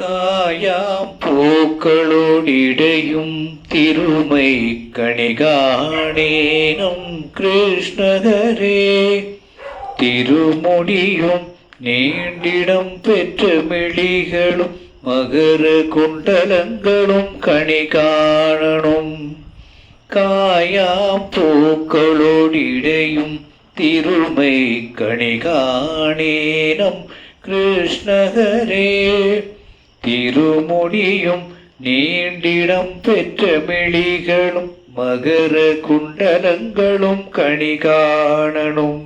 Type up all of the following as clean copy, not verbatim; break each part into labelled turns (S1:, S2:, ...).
S1: காயாம் பூக்களோடிடையும் திருமை கணிகாணேனம் கிருஷ்ணகரே. திருமுடியும் நீண்டிடம் பெற்ற மெழிகளும் மகர குண்டலங்களும் கணிகாணனும். காயாம் பூக்களோடிடையும் திருமை கணிகாணேனம் கிருஷ்ணகரே. திருமுடியும் நீண்டிடம் பெற்ற மெழிகளும் மகர குண்டலங்களும் கணிகாணனும்.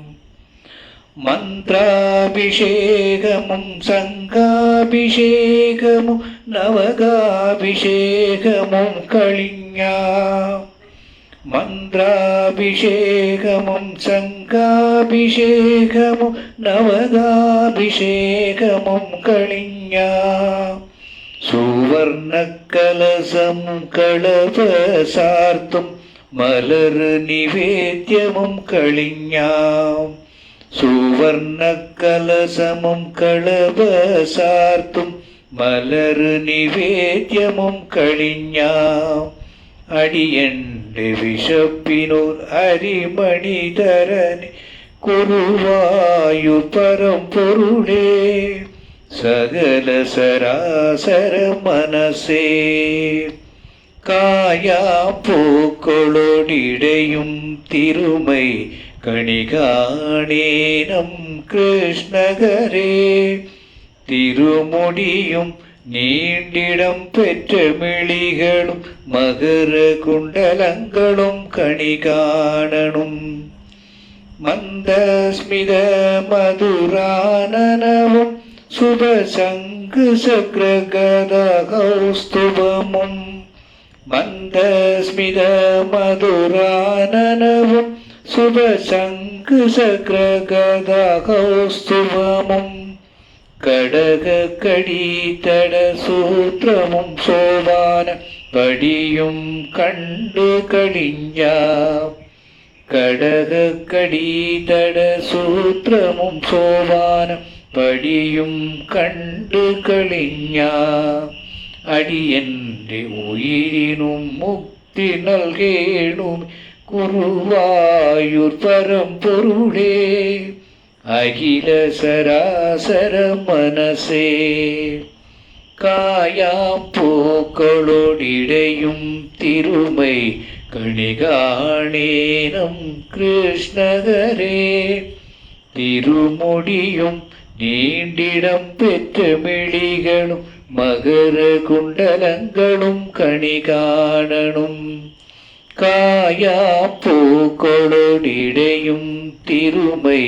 S1: மந்திராபிஷேகமும் சங்காபிஷேகமும் நவகாபிஷேகமும் கலிஞா. மந்திராபிஷேகமும் சங்காபிஷேகமும் நவகாபிஷேகமும் கலிஞா. சுவர்ண கலசமும் களப சார்த்தும் மலர் நிவேத்தியமும் கலிஞா. சுவர்ண கலசமும் களப சார்த்தும் மலர் நிவேத்தியமும் கலிஞா. அடியண்டு விஷப்பினோர் அரிமணிதரனே குருவாயு பரம்பொருளே. சகல சராசர மனசே. காயாம் பூக்களோடிடையும் திருமை கணிகாணேனம் கிருஷ்ணகரே. திருமுடியும் நீண்டிடம் பெற்ற மெழிகளும் மகர குண்டலங்களும் கணிகாணனும். மந்தஸ்மித மதுரானனவும் சுபசங்கு சக்ர கதகௌஸ்துபமும். மந்தஸ்மித மதுரானனவும் சுபசங்கு சக்ர கதகௌஸ்துபமும். கடக கடிதட சூத்திரமும் சோபான படியும் கண்டு கலிஞா. கடக கடிதட சூத்திரமும் சோபான படியும் கண்டு கலிஞா. அடியன்றி உயிரினும் முக்தி நல்கேணும் குருவாயூர் பரம்பொருளே. அகில சராசர மனசே. காயாம் பூக்களோடிடையும் திருமை கணிகாணேனம் கிருஷ்ணகரே. திருமுடியும் நீண்டிடம் பெற்ற மெழிகளும் மகர குண்டலங்களும் கணிகாணனும். காயாம் பூக்களோடிடையும் திருமை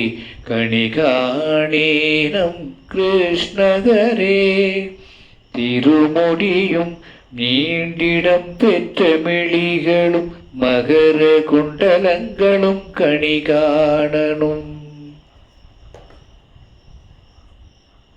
S1: கணிகாணேனம் கிருஷ்ணகரே. திருமுடியும் நீண்டிடம் பெற்ற மெழிகளும் மகர குண்டலங்களும் கணிகாணனும்.